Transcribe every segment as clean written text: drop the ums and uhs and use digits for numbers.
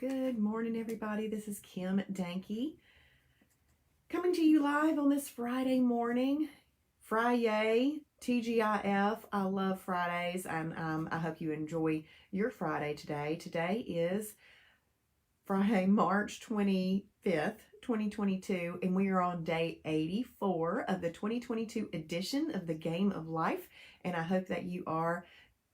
Good morning, everybody. This is Kim Danke coming to you live on this Friday morning. Friday, TGIF. I love Fridays, and I hope you enjoy your Friday today. Today is Friday, March 25th, 2022, and we are on day 84 of the 2022 edition of the Game of Life, and I hope that you are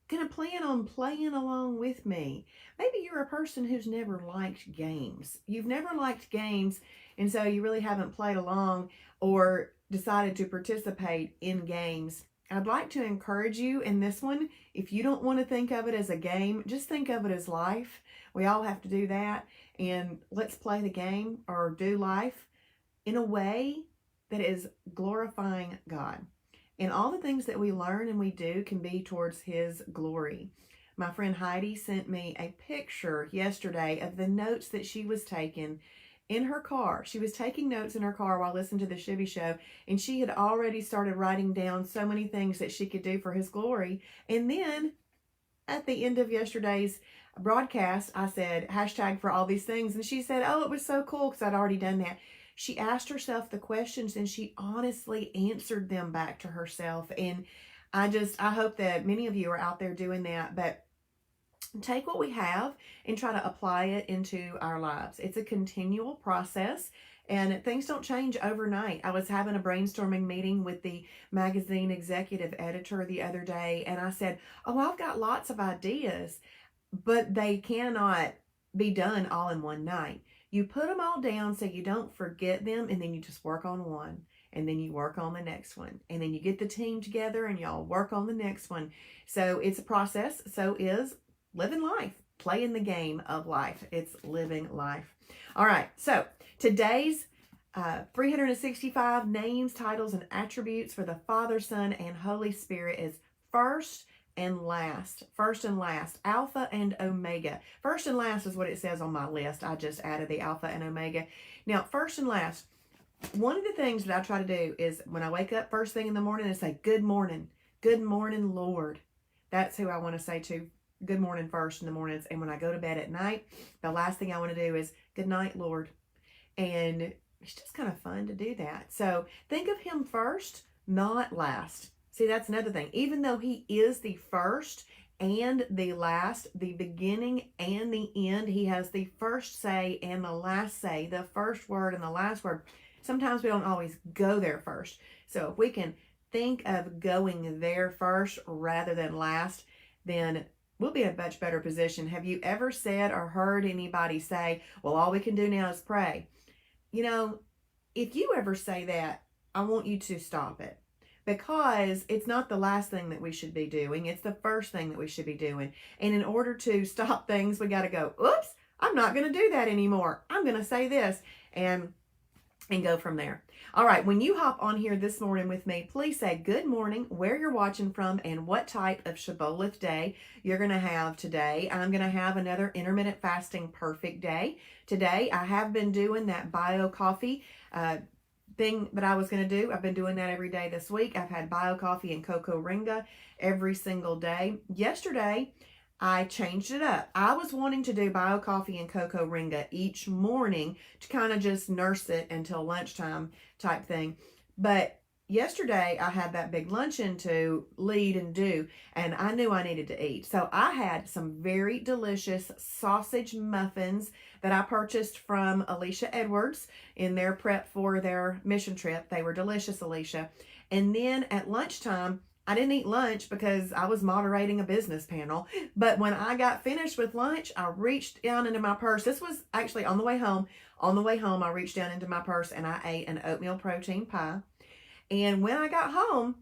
going to plan on playing along with me. Maybe you're a person who's never liked games. You've never liked games, and so you really haven't played along or decided to participate in games. I'd like to encourage you in this one. If you don't want to think of it as a game, just think of it as life. We all have to do that, and let's play the game or do life in a way that is glorifying God. And all the things that we learn and we do can be towards His glory. My friend Heidi sent me a picture yesterday of the notes that she was taking in her car. She was taking notes in her car while listening to the Shibby show, and she had already started writing down so many things that she could do for His glory. And then at the end of yesterday's broadcast, I said, hashtag for all these things. And she said, oh, it was so cool because I'd already done that. She asked herself the questions and she honestly answered them back to herself. And I hope that many of you are out there doing that. But take what we have and try to apply it into our lives. It's a continual process and things don't change overnight. I was having a brainstorming meeting with the magazine executive editor the other day, and I said, oh, I've got lots of ideas, but they cannot be done all in one night. You put them all down so you don't forget them, and then you just work on one, and then you work on the next one, and then you get the team together and y'all work on the next one. So it's a process. So is living life, playing the game of life. It's living life. All right, so today's 365 names, titles, and attributes for the Father, Son, and Holy Spirit is first and last. First and last. Alpha and Omega. First and last is what it says on my list. I just added the Alpha and Omega. Now, first and last, one of the things that I try to do is when I wake up first thing in the morning, I say, good morning. Good morning, Lord. That's who I want to say to good morning first in the mornings. And when I go to bed at night, the last thing I want to do is good night, Lord. And it's just kind of fun to do that. So think of Him first, not last. See, that's another thing. Even though He is the first and the last, the beginning and the end, He has the first say and the last say, the first word and the last word. Sometimes we don't always go there first. So if we can think of going there first rather than last, then we'll be in a much better position. Have you ever said or heard anybody say, well, all we can do now is pray? You know, if you ever say that, I want you to stop it. Because it's not the last thing that we should be doing. It's the first thing that we should be doing. And in order to stop things, we got to go, oops, I'm not going to do that anymore. I'm going to say this and go from there. All right, when you hop on here this morning with me, please say good morning, where you're watching from, and what type of Shibboleth day you're going to have today. I'm going to have another intermittent fasting perfect day. Today, I have been doing that bio coffee thing that I was going to do. I've been doing that every day this week. I've had bio coffee and cocoa ringa every single day. Yesterday, I changed it up. I was wanting to do bio coffee and cocoa ringa each morning to kind of just nurse it until lunchtime type thing. But yesterday, I had that big luncheon to lead and do, and I knew I needed to eat. So I had some very delicious sausage muffins that I purchased from Alicia Edwards in their prep for their mission trip. They were delicious, Alicia. And then at lunchtime, I didn't eat lunch because I was moderating a business panel. But when I got finished with lunch, I reached down into my purse. This was actually on the way home. On the way home, I reached down into my purse and I ate an oatmeal protein pie. And when I got home,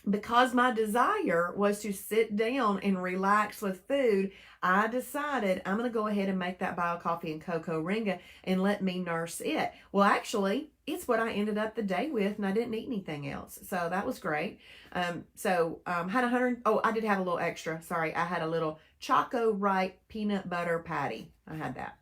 because my desire was to sit down and relax with food, I decided I'm going to go ahead and make that bio coffee and cocoa ringa and let me nurse it. Well, actually, it's what I ended up the day with, and I didn't eat anything else. So that was great. Had 100, I did have a little extra. Sorry, I had a little Choco Right peanut butter patty. I had that.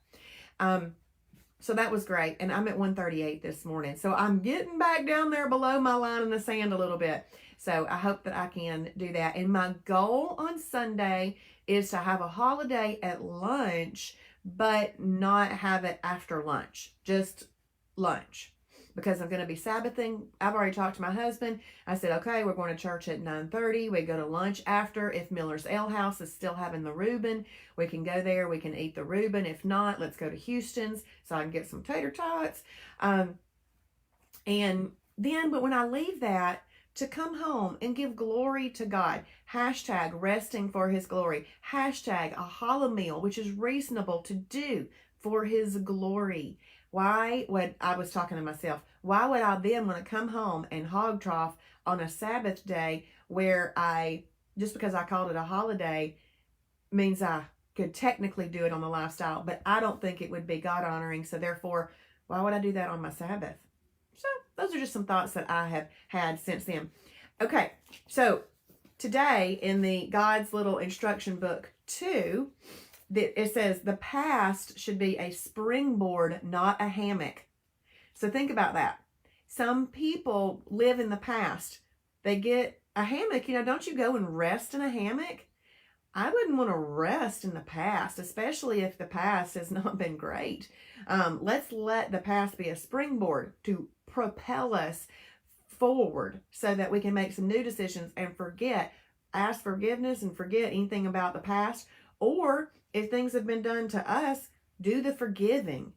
So that was great. And I'm at 138 this morning. So I'm getting back down there below my line in the sand a little bit. So I hope that I can do that. And my goal on Sunday is to have a holiday at lunch but not have it after lunch, just lunch. Because I'm going to be Sabbathing. I've already talked to my husband. I said, okay, we're going to church at 9:30. We go to lunch after. If Miller's Ale House is still having the Reuben, we can go there. We can eat the Reuben. If not, let's go to Houston's so I can get some tater tots. And then, but when I leave that, to come home and give glory to God. Hashtag resting for his glory. Hashtag a hollow meal, which is reasonable to do for his glory. Why would, I was talking to myself, why would I then want to come home and hog trough on a Sabbath day where just because I called it a holiday means I could technically do it on the lifestyle, but I don't think it would be God honoring. So therefore, why would I do that on my Sabbath? So those are just some thoughts that I have had since then. Okay, so today in the God's little instruction book 2, it says the past should be a springboard, not a hammock. So think about that. Some people live in the past. They get a hammock. Don't you go and rest in a hammock? I wouldn't want to rest in the past, especially if the past has not been great. Let's let the past be a springboard to propel us forward so that we can make some new decisions and ask forgiveness and forget anything about the past. Or if things have been done to us, do the forgiving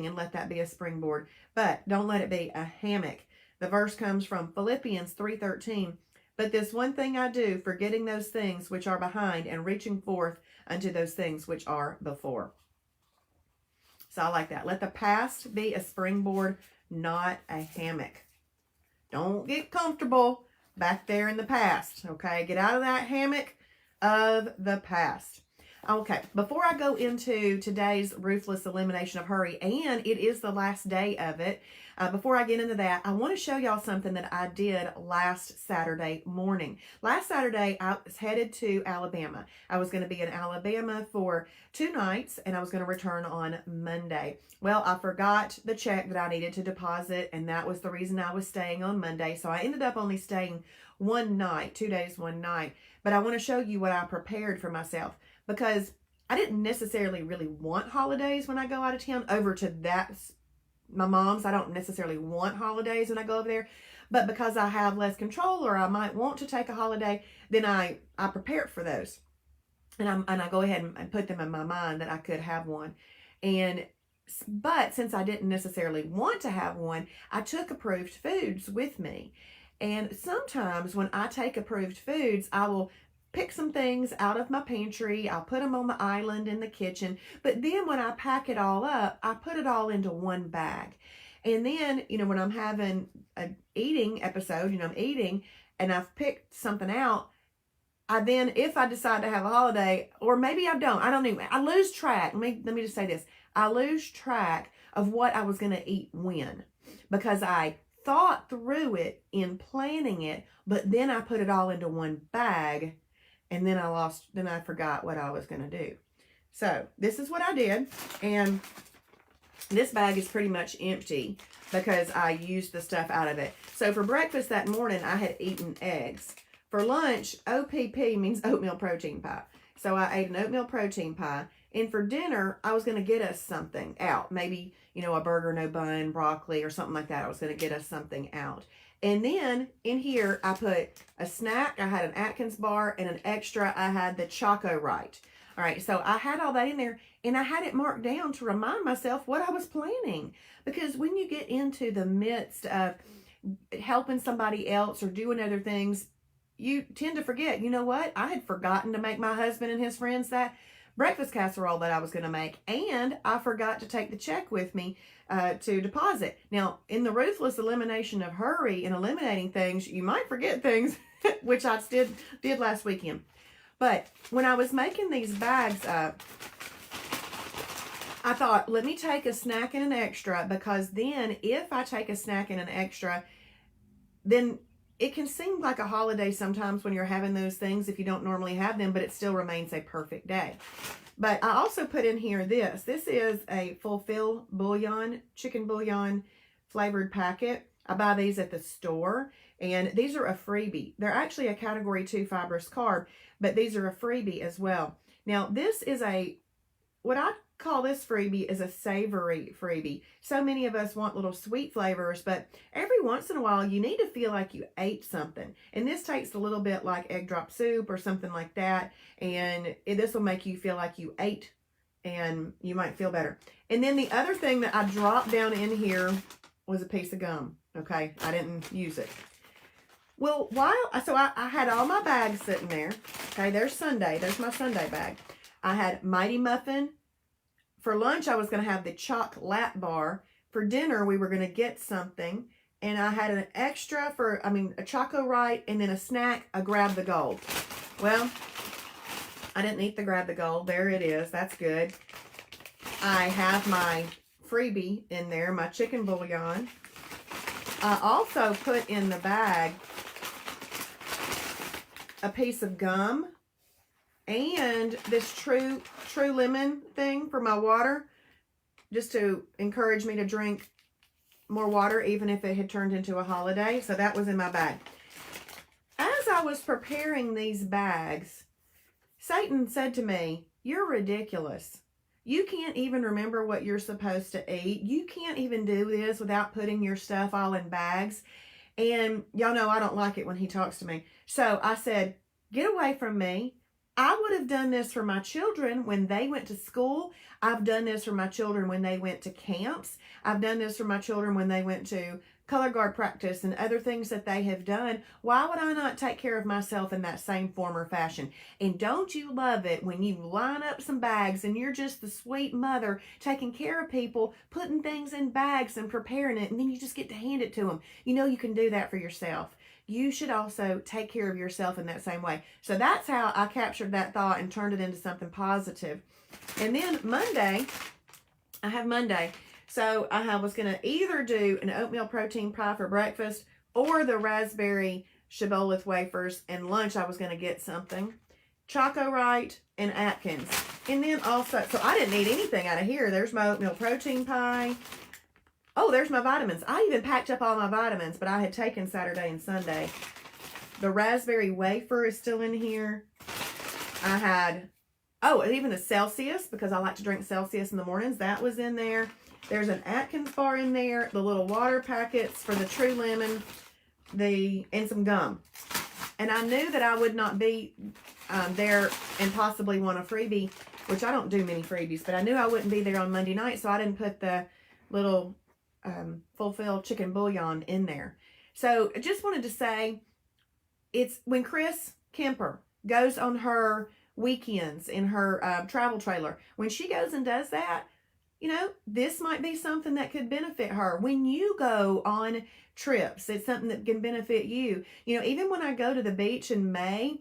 and let that be a springboard, but don't let it be a hammock. The verse comes from Philippians 3:13. But this one thing I do, forgetting those things which are behind and reaching forth unto those things which are before. So I like that. Let the past be a springboard, not a hammock. Don't get comfortable back there in the past, okay? Get out of that hammock of the past. Okay, before I go into today's Ruthless Elimination of Hurry, and it is the last day of it, before I get into that, I want to show y'all something that I did last Saturday morning. Last Saturday, I was headed to Alabama. I was going to be in Alabama for 2 nights, and I was going to return on Monday. Well, I forgot the check that I needed to deposit, and that was the reason I was staying on Monday. So I ended up only staying 1 night, 2 days, 1 night. But I want to show you what I prepared for myself, because I didn't necessarily really want holidays when I go out of town over to my mom's. I don't necessarily want holidays when I go over there, but because I have less control or I might want to take a holiday, then I prepare for those. And I go ahead and put them in my mind that I could have one. But since I didn't necessarily want to have one, I took approved foods with me. And sometimes when I take approved foods, I will pick some things out of my pantry. I'll put them on the island in the kitchen. But then when I pack it all up, I put it all into one bag. And then, when I'm having an eating episode, I'm eating and I've picked something out, if I decide to have a holiday, or maybe I don't even, I lose track. Let me just say this. I lose track of what I was going to eat when, because I thought through it in planning it, but then I put it all into one bag. And then I forgot what I was going to do. So this is what I did. And this bag is pretty much empty because I used the stuff out of it. So for breakfast that morning, I had eaten eggs. For lunch, OPP means oatmeal protein pie. So I ate an oatmeal protein pie. And for dinner, I was going to get us something out. Maybe, a burger, no bun, broccoli, or something like that. I was going to get us something out. And then in here, I put a snack. I had an Atkins bar, and an extra, I had the Choco Right. All right, so I had all that in there, and I had it marked down to remind myself what I was planning. Because when you get into the midst of helping somebody else or doing other things, you tend to forget. You know what? I had forgotten to make my husband and his friends that breakfast casserole that I was going to make, and I forgot to take the check with me to deposit. Now, in the Ruthless Elimination of Hurry and eliminating things, you might forget things, which I did last weekend. But when I was making these bags up, I thought, let me take a snack and an extra, because then if I take a snack and an extra, then it can seem like a holiday sometimes when you're having those things if you don't normally have them, but it still remains a perfect day. But I also put in here this. This is a Fulfill bouillon, chicken bouillon flavored packet. I buy these at the store, and these are a freebie. They're actually a category 2 fibrous carb, but these are a freebie as well. Now, this is a what I call this freebie is a savory freebie. So many of us want little sweet flavors, but every once in a while you need to feel like you ate something. And this tastes a little bit like egg drop soup or something like that. And this will make you feel like you ate and you might feel better. And then the other thing that I dropped down in here was a piece of gum. Okay, I didn't use it. Well, I had all my bags sitting there. Okay, there's Sunday. There's my Sunday bag. I had Mighty Muffin. For lunch, I was going to have the chocolate bar. For dinner, we were going to get something. And I had an extra a Choco Right, and then a snack, a Grab the Gold. Well, I didn't eat the Grab the Gold. There it is. That's good. I have my freebie in there, my chicken bouillon. I also put in the bag a piece of gum and this true lemon thing for my water, just to encourage me to drink more water even if it had turned into a holiday. So that was in my bag. As I was preparing these bags, Satan said to me, "You're ridiculous. You can't even remember what you're supposed to eat. You can't even do this without putting your stuff all in bags." And y'all know I don't like it when he talks to me. So I said, "Get away from me. I would have done this for my children when they went to school. I've done this for my children when they went to camps. I've done this for my children when they went to color guard practice and other things that they have done. Why would I not take care of myself in that same form or fashion?" And don't you love it when you line up some bags and you're just the sweet mother taking care of people, putting things in bags and preparing it, and then you just get to hand it to them. You know you can do that for yourself. You should also take care of yourself in that same way. So that's how I captured that thought and turned it into something positive. And then Monday, I have Monday. So I was going to either do an oatmeal protein pie for breakfast or the raspberry shibboleth wafers. And lunch, I was going to get something. Choco Right and Atkins. And then also, so I didn't need anything out of here. There's my oatmeal protein pie. Oh, there's my vitamins. I even packed up all my vitamins, but I had taken Saturday and Sunday. The raspberry wafer is still in here. I had, even a Celsius, because I like to drink Celsius in the mornings. That was in there. There's an Atkins bar in there. The little water packets for the True Lemon. And some gum. And I knew that I would not be there and possibly want a freebie, which I don't do many freebies, but I knew I wouldn't be there on Monday night, so I didn't put the little fulfilled chicken bouillon in there. So I just wanted to say, it's when Chris Kemper goes on her weekends in her travel trailer, when she goes and does that, you know, this might be something that could benefit her. When you go on trips, it's something that can benefit you. You know, even when I go to the beach in May,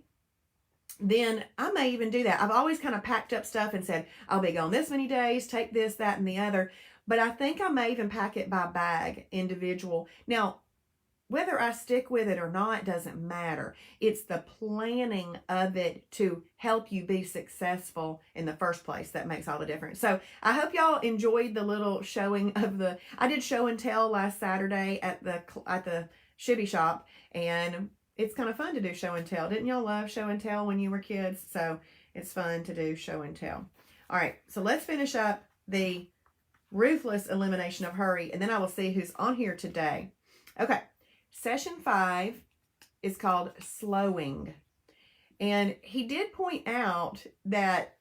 then I may even do that. I've always kind of packed up stuff and said, I'll be gone this many days, take this, that, and the other. But I think I may even pack it by bag, individual. Now, whether I stick with it or not doesn't matter. It's the planning of it to help you be successful in the first place that makes all the difference. So I hope y'all enjoyed the little showing of I did show and tell last Saturday at the Shibby shop, and it's kind of fun to do show and tell. Didn't y'all love show and tell when you were kids? So it's fun to do show and tell. All right, so let's finish up the Ruthless elimination of Hurry, and then I will see who's on here today. Okay, session 5 is called Slowing. And he did point out that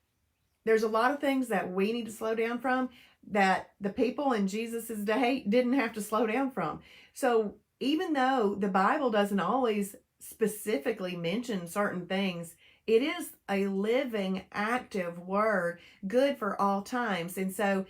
there's a lot of things that we need to slow down from that the people in Jesus's day didn't have to slow down from. So even though the Bible doesn't always specifically mention certain things, it is a living, active word, good for all times. And so,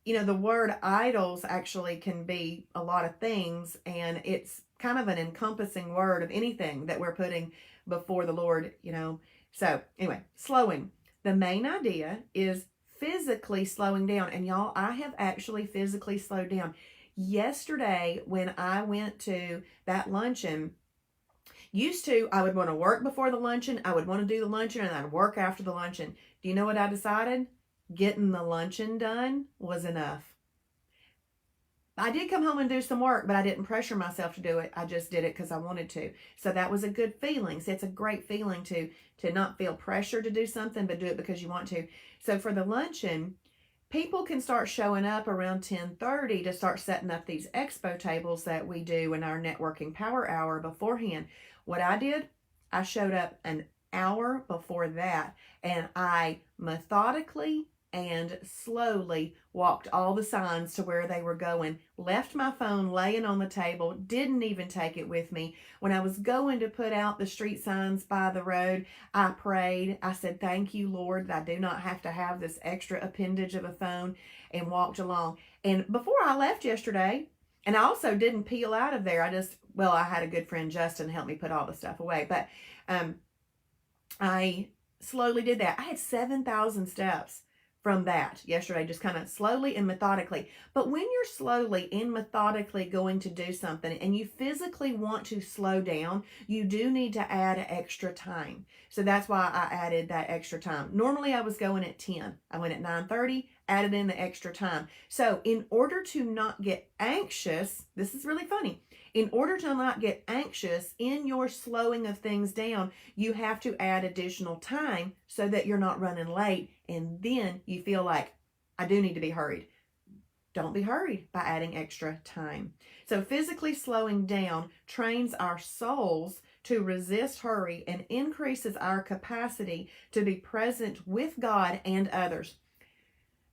you know, the word idols actually can be a lot of things, and it's kind of an encompassing word of anything that we're putting before the Lord, you know. So anyway, slowing. The main idea is physically slowing down. And y'all, I have actually physically slowed down. Yesterday, when I went to that luncheon, used to, I would want to work before the luncheon. I would want to do the luncheon, and I'd work after the luncheon. Do you know what I decided? Getting the luncheon done was enough. I did come home and do some work, but I didn't pressure myself to do it. I just did it because I wanted to. So that was a good feeling. So it's a great feeling to not feel pressure to do something, but do it because you want to. So for the luncheon, people can start showing up around 10:30 to start setting up these expo tables that we do in our networking power hour beforehand. What I did, I showed up an hour before that, and I methodically and slowly walked all the signs to where they were going, left my phone laying on the table, didn't even take it with me. When I was going to put out the street signs by the road, I prayed. I said, thank you, Lord, that I do not have to have this extra appendage of a phone, and walked along. And before I left yesterday, and I also didn't peel out of there. I had a good friend, Justin, help me put all the stuff away. But I slowly did that. I had 7,000 steps from that yesterday, just kind of slowly and methodically. But when you're slowly and methodically going to do something and you physically want to slow down, you do need to add extra time. So that's why I added that extra time. Normally I was going at 10. I went at 9:30, added in the extra time. So in order to not get anxious, this is really funny. In order to not get anxious in your slowing of things down, you have to add additional time so that you're not running late, and then you feel like, I do need to be hurried. Don't be hurried by adding extra time. So physically slowing down trains our souls to resist hurry and increases our capacity to be present with God and others.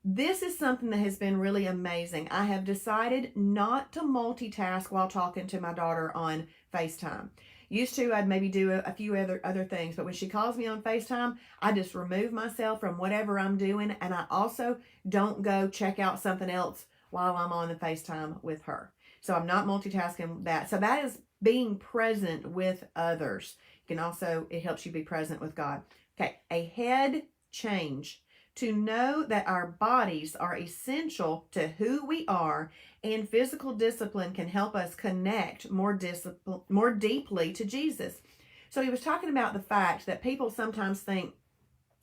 This is something that has been really amazing. I have decided not to multitask while talking to my daughter on FaceTime. Used to, I'd maybe do a few other things, but when she calls me on FaceTime, I just remove myself from whatever I'm doing, and I also don't go check out something else while I'm on the FaceTime with her. So I'm not multitasking that. So that is being present with others. You can also, it helps you be present with God. Okay, a head change. To know that our bodies are essential to who we are, and physical discipline can help us connect more deeply to Jesus. So he was talking about the fact that people sometimes think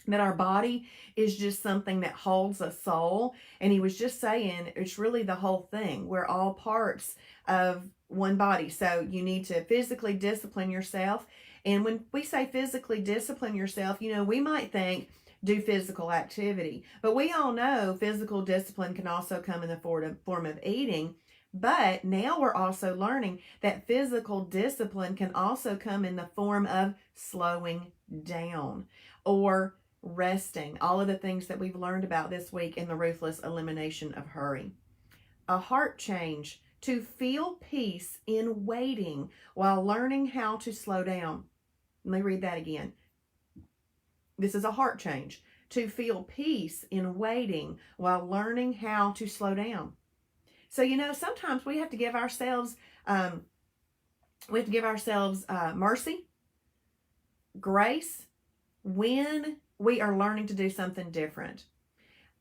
that our body is just something that holds a soul. And he was just saying it's really the whole thing. We're all parts of one body. So you need to physically discipline yourself. And when we say physically discipline yourself, we might think, do physical activity. But we all know physical discipline can also come in the form of eating. But now we're also learning that physical discipline can also come in the form of slowing down or resting. All of the things that we've learned about this week in the Ruthless Elimination of Hurry. A heart change. To feel peace in waiting while learning how to slow down. Let me read that again. This is a heart change. To feel peace in waiting while learning how to slow down. So, sometimes we have to give ourselves, mercy, grace, when we are learning to do something different.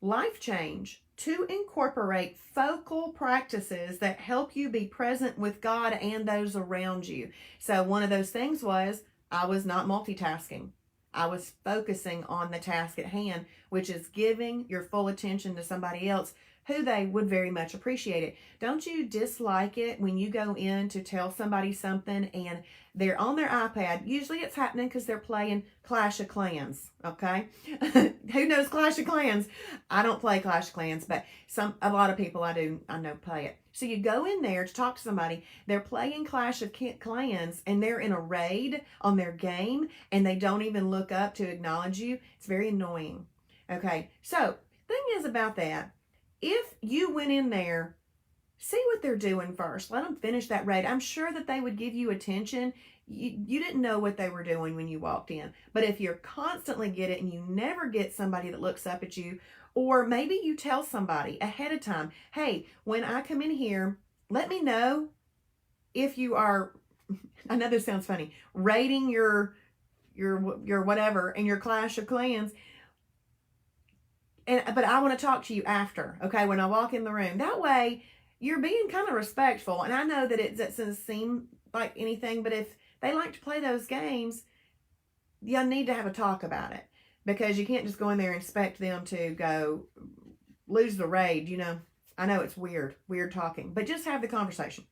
Life change. To incorporate focal practices that help you be present with God and those around you. So one of those things was, I was not multitasking. I was focusing on the task at hand, which is giving your full attention to somebody else who they would very much appreciate it. Don't you dislike it when you go in to tell somebody something and they're on their iPad? Usually it's happening because they're playing Clash of Clans, okay? Who knows Clash of Clans? I don't play Clash of Clans, but a lot of people I know play it. So you go in there to talk to somebody, they're playing Clash of Clans, and they're in a raid on their game, and they don't even look up to acknowledge you. It's very annoying. Okay, so thing is about that, if you went in there, see what they're doing first. Let them finish that raid. I'm sure that they would give you attention. You didn't know what they were doing when you walked in. But if you're constantly get it and you never get somebody that looks up at you, or maybe you tell somebody ahead of time, hey, when I come in here, let me know if you are, I know this sounds funny, raiding your whatever in your Clash of Clans. But I want to talk to you after, okay, when I walk in the room. That way, you're being kind of respectful. And I know that it doesn't seem like anything, but if they like to play those games, you need to have a talk about it. Because you can't just go in there and expect them to go lose the raid, I know it's weird talking, but just have the conversation.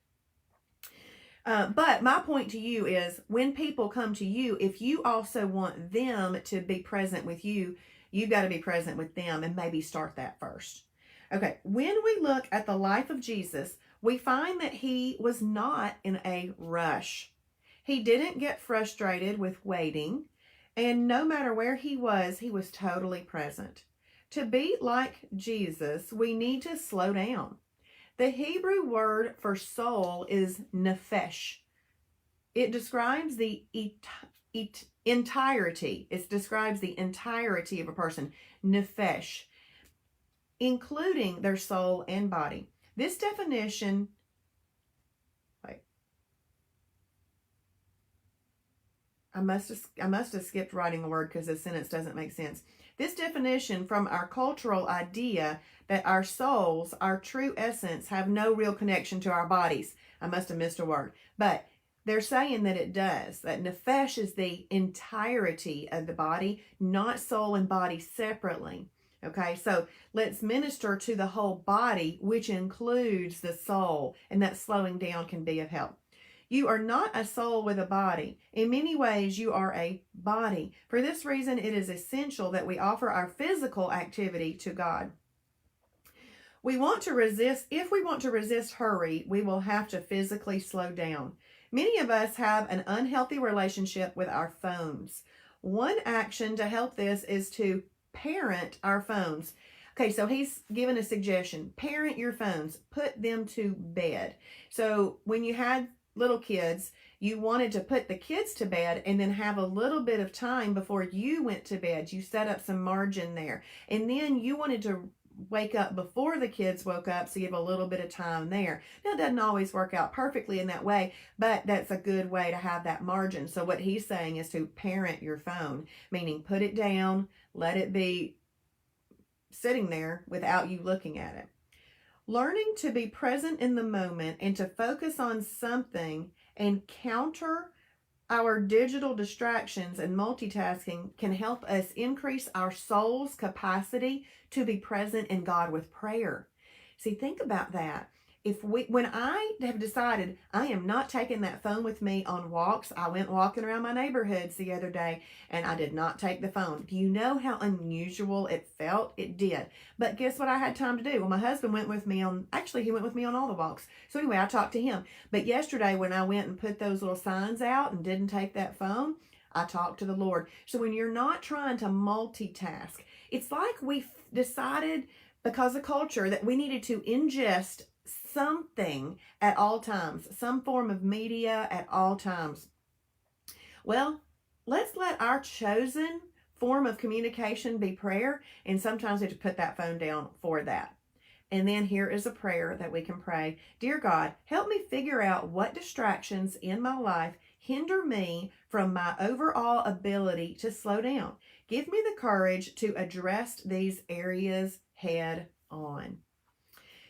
But my point to you is, when people come to you, if you also want them to be present with you, you've got to be present with them, and maybe start that first. Okay, when we look at the life of Jesus, we find that he was not in a rush. He didn't get frustrated with waiting, and no matter where he was totally present. To be like Jesus, we need to slow down. The Hebrew word for soul is nephesh. It describes the entirety. It describes the entirety of a person, nephesh, including their soul and body. This definition, I must have skipped writing a word because this sentence doesn't make sense. This definition from our cultural idea that our souls, our true essence, have no real connection to our bodies. I must have missed a word. But they're saying that it does. That nephesh is the entirety of the body, not soul and body separately. Okay, so let's minister to the whole body, which includes the soul, and that slowing down can be of help. You are not a soul with a body. In many ways, you are a body. For this reason, it is essential that we offer our physical activity to God. If we want to resist hurry, we will have to physically slow down. Many of us have an unhealthy relationship with our phones. One action to help this is to parent our phones. Okay, so he's given a suggestion. Parent your phones. Put them to bed. So when you had little kids, you wanted to put the kids to bed and then have a little bit of time before you went to bed. You set up some margin there. And then you wanted to wake up before the kids woke up, so you have a little bit of time there. Now, it doesn't always work out perfectly in that way, but that's a good way to have that margin. So what he's saying is to parent your phone, meaning put it down, let it be sitting there without you looking at it. Learning to be present in the moment and to focus on something and counter our digital distractions and multitasking can help us increase our soul's capacity to be present in God with prayer. See, think about that. When I have decided I am not taking that phone with me on walks, I went walking around my neighborhoods the other day and I did not take the phone. Do you know how unusual it felt? It did. But guess what I had time to do? Well, my husband went with me he went with me on all the walks. So anyway, I talked to him. But yesterday when I went and put those little signs out and didn't take that phone, I talked to the Lord. So when you're not trying to multitask, it's like we decided because of culture that we needed to ingest something at all times, some form of media at all times. Well, let's let our chosen form of communication be prayer, and sometimes we have to put that phone down for that. And then here is a prayer that we can pray. Dear God, help me figure out what distractions in my life hinder me from my overall ability to slow down. Give me the courage to address these areas head on.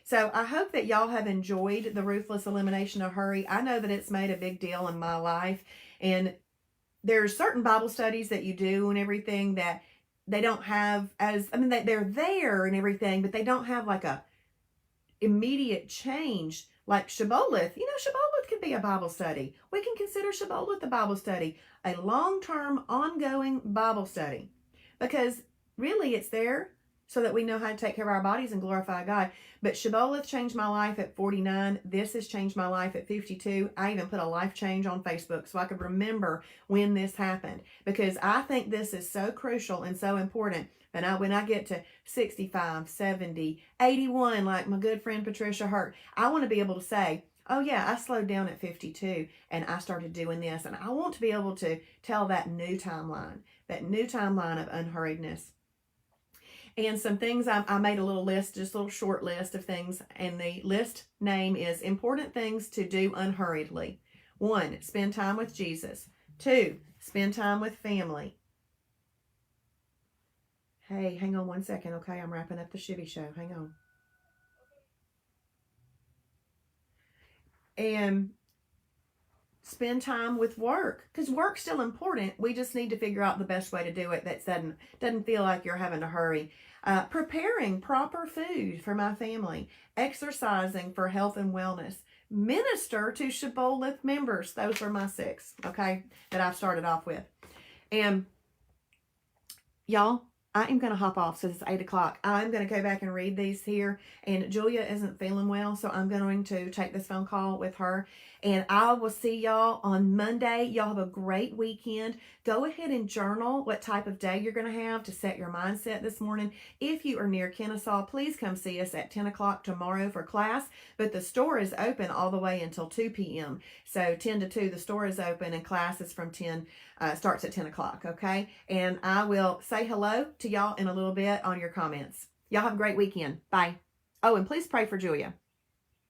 So I hope that y'all have enjoyed the Ruthless Elimination of Hurry. I know that it's made a big deal in my life. And there's certain Bible studies that you do and everything that they don't have they're there and everything, but they don't have like a immediate change. Like Shibboleth, Shibboleth can be a Bible study. We can consider Shibboleth a Bible study, a long-term, ongoing Bible study. Because really it's there so that we know how to take care of our bodies and glorify God. But Shibboleth changed my life at 49. This has changed my life at 52. I even put a life change on Facebook so I could remember when this happened. Because I think this is so crucial and so important. And when I get to 65, 70, 81, like my good friend Patricia Hurt, I want to be able to say, oh yeah, I slowed down at 52 and I started doing this. And I want to be able to tell that new timeline of unhurriedness. And some things, I made a little list, just a little short list of things. And the list name is Important Things to Do Unhurriedly. 1, spend time with Jesus. 2, spend time with family. Hey, hang on one second, okay? I'm wrapping up the Shibby show. Hang on. And spend time with work, because work's still important. We just need to figure out the best way to do it that doesn't feel like you're having to hurry. preparing proper food for my family, exercising for health and wellness, minister to Shibboleth members. Those were my 6, okay, that I've started off with. And y'all, I am going to hop off since it's 8 o'clock. I'm going to go back and read these here. And Julia isn't feeling well, so I'm going to take this phone call with her. And I will see y'all on Monday. Y'all have a great weekend. Go ahead and journal what type of day you're going to have to set your mindset this morning. If you are near Kennesaw, please come see us at 10 o'clock tomorrow for class. But the store is open all the way until 2 p.m. So 10 to 2, the store is open, and class is from 10, starts at 10 o'clock, okay? And I will say hello to y'all in a little bit on your comments. Y'all have a great weekend. Bye. Oh, and please pray for Julia.